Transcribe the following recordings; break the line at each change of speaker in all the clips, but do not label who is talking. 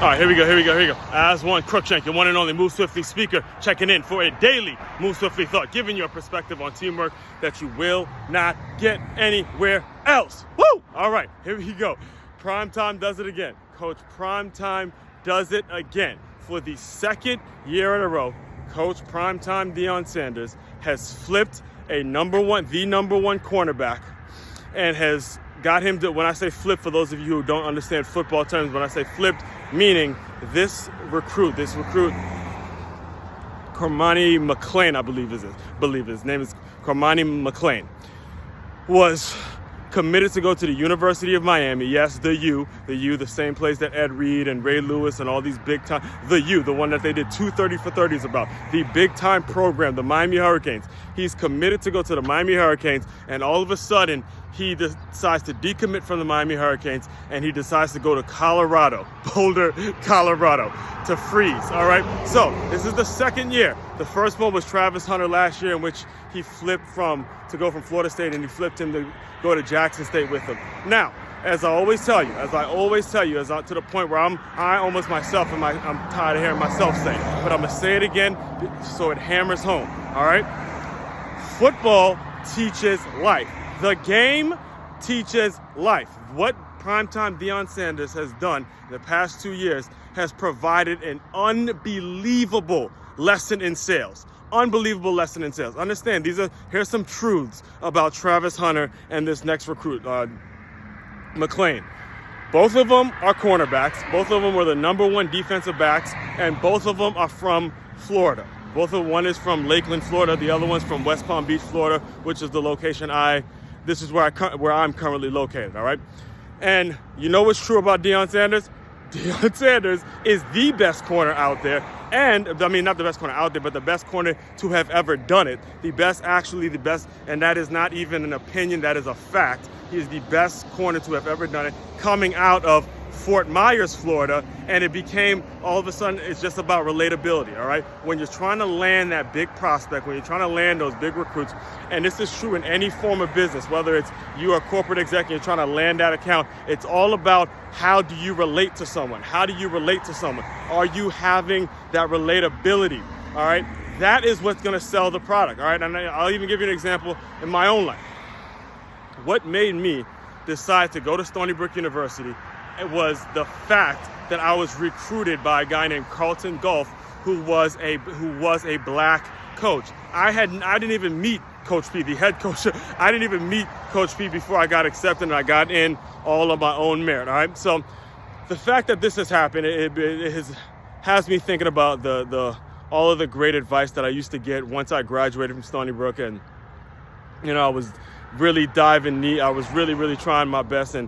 All right, here we go. Aswand Cruickshank, your one and only Move Swiftly speaker, checking in for a daily Move Swiftly thought, giving you a perspective on teamwork that you will not get anywhere else. Woo! All right, here we go. Primetime does it again. Coach Primetime does it again. For the second year in a row, Coach Primetime Deion Sanders has flipped the number one cornerback and has got him to, when I say flip, for those of you who don't understand football terms, when I say flipped, meaning this recruit, Cormani McClain, I believe his name is Cormani McClain, was committed to go to the University of Miami. Yes, the U, the same place that Ed Reed and Ray Lewis and all these big time, the U, the one that they did 230 for 30s about, the big time program, the Miami Hurricanes. He's committed to go to the Miami Hurricanes, and all of a sudden he decides to decommit from the Miami Hurricanes, and he decides to go to Colorado, Boulder, Colorado, to freeze. All right, so this is the second year. The first one was Travis Hunter last year, in which he flipped to go from Florida State, and he flipped him to go to Jackson State with him. Now, as I always tell you, to the point where I almost myself, I'm tired of hearing myself say it, but I'm gonna say it again so it hammers home. All right, football teaches life. The game teaches life. What Primetime Deion Sanders has done in the past 2 years has provided an unbelievable lesson in sales. Unbelievable lesson in sales. Understand, here's some truths about Travis Hunter and this next recruit, McClain. Both of them are cornerbacks. Both of them were the number one defensive backs, and both of them are from Florida. One is from Lakeland, Florida. The other one's from West Palm Beach, Florida, which is the location this is where I'm currently located, all right? And you know what's true about Deion Sanders? Deion Sanders is the best corner out there. And, I mean, not the best corner out there, but the best corner to have ever done it. The best, and that is not even an opinion, that is a fact. He is the best corner to have ever done it, coming out of Fort Myers, Florida, and it became, all of a sudden, it's just about relatability, all right? When you're trying to land that big prospect, when you're trying to land those big recruits, and this is true in any form of business, whether it's you're a corporate executive trying to land that account, it's all about how do you relate to someone? How do you relate to someone? Are you having that relatability, all right? That is what's gonna sell the product, all right? And I'll even give you an example in my own life. What made me decide to go to Stony Brook University, it was the fact that I was recruited by a guy named Carlton Golf, who was a black coach. I didn't even meet Coach P, the head coach. I didn't even meet Coach P before I got accepted, and I got in all of my own merit. All right, so the fact that this has happened, it has me thinking about all of the great advice that I used to get once I graduated from Stony Brook, and I was really I was really trying my best and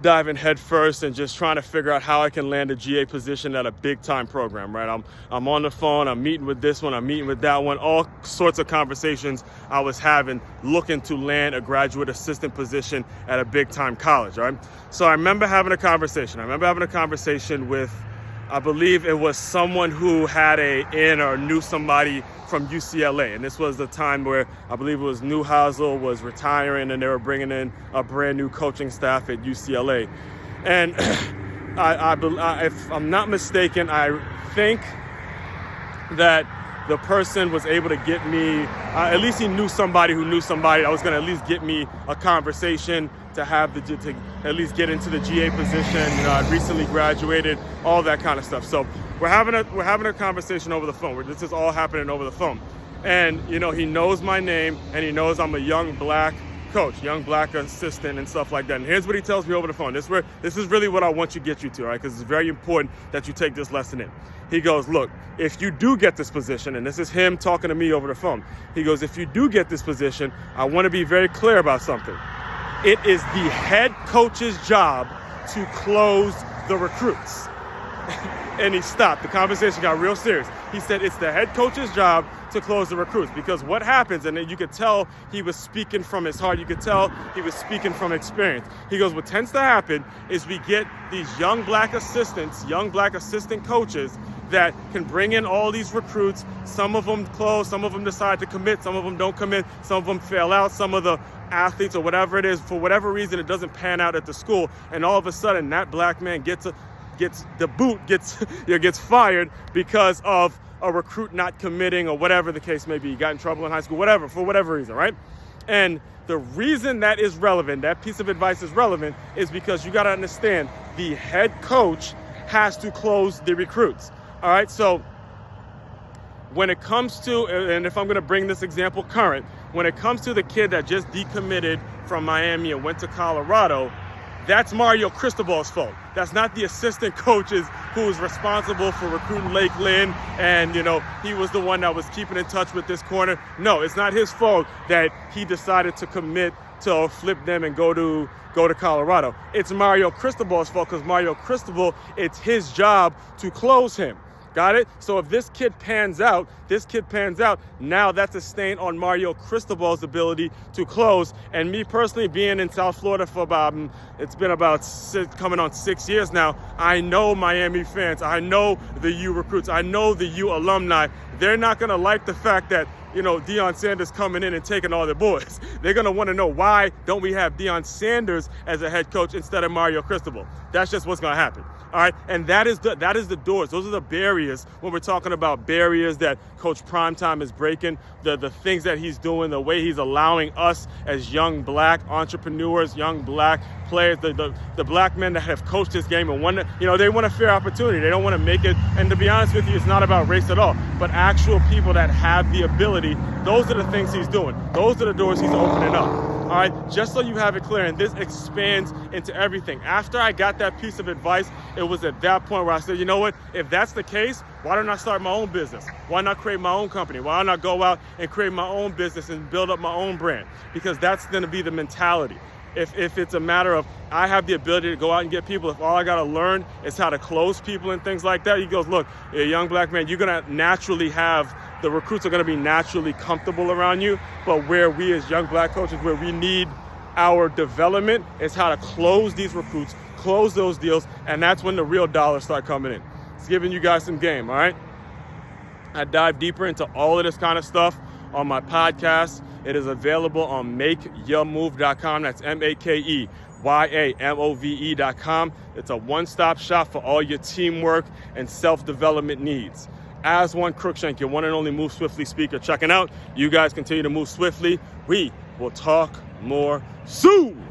diving head first and just trying to figure out how I can land a GA position at a big time program, right? I'm on the phone, I'm meeting with this one, I'm meeting with that one, all sorts of conversations I was having, looking to land a graduate assistant position at a big time college, right? So I remember having a conversation with, I believe it was someone who had or knew somebody from UCLA. And this was the time where I believe it was Newhousel was retiring and they were bringing in a brand new coaching staff at UCLA. And if I'm not mistaken, I think that the person was able to get me, at least he knew somebody who knew somebody that was going to at least get me a conversation to at least get into the GA position. I'd recently graduated, all that kind of stuff. So we're having a conversation over the phone. This is all happening over the phone. And, he knows my name, and he knows I'm a young black coach, young black assistant and stuff like that. And here's what he tells me over the phone. This is really what I want you to get you to, all right? Because it's very important that you take this lesson in. He goes, look, if you do get this position, and this is him talking to me over the phone. He goes, if you do get this position, I want to be very clear about something. It is the head coach's job to close the recruits. And he stopped. The conversation got real serious. He said it's the head coach's job to close the recruits, because what happens, and then you could tell he was speaking from his heart, you could tell he was speaking from experience. He goes, what tends to happen is we get these young black assistant coaches that can bring in all these recruits. Some of them close, some of them decide to commit, some of them don't commit, some of them fail out, some of the athletes or whatever it is, for whatever reason, it doesn't pan out at the school, and all of a sudden that black man gets gets the boot, gets fired because of a recruit not committing or whatever the case may be. He got in trouble in high school, whatever, for whatever reason, right? And the reason that is relevant, that piece of advice is relevant, is because you got to understand the head coach has to close the recruits. All right, so when it comes to, and if I'm going to bring this example current, when it comes to the kid that just decommitted from Miami and went to Colorado, that's Mario Cristobal's fault. That's not the assistant coaches who's responsible for recruiting Lake Lynn and, he was the one that was keeping in touch with this corner. No, it's not his fault that he decided to commit to flip them and go to Colorado. It's Mario Cristobal's fault because Mario Cristobal, it's his job to close him. Got it? So if this kid pans out, now that's a stain on Mario Cristobal's ability to close. And me personally, being in South Florida for it's been about coming on 6 years now, I know Miami fans, I know the U recruits, I know the U alumni. They're not going to like the fact that, Deion Sanders coming in and taking all the boys. They're going to want to know, why don't we have Deion Sanders as a head coach instead of Mario Cristobal? That's just what's going to happen. All right. And that is the doors. Those are the barriers when we're talking about barriers that Coach Primetime is breaking, the things that he's doing, the way he's allowing us as young black entrepreneurs, young black players, the black men that have coached this game and they want a fair opportunity. They don't want to make it. And to be honest with you, it's not about race at all, but actual people that have the ability. Those are the things he's doing. Those are the doors he's opening up. All right, just so you have it clear, and this expands into everything. After I got that piece of advice, it was at that point where I said, you know what, if that's the case, why don't I start my own business? Why not create my own company? Why not go out and create my own business and build up my own brand? Because that's going to be the mentality. If it's a matter of I have the ability to go out and get people, if all I got to learn is how to close people and things like that, he goes, look, you're a young black man, you're going to naturally have, the recruits are going to be naturally comfortable around you. But where we as young black coaches, where we need our development is how to close these recruits, close those deals, and that's when the real dollars start coming in. It's giving you guys some game, all right? I dive deeper into all of this kind of stuff on my podcast. It is available on makeyourmove.com. That's MakeYamove.com. It's a one-stop shop for all your teamwork and self-development needs. Aswand Cruickshank, your one and only Move Swiftly speaker, checking out. You guys continue to move swiftly. We will talk more soon.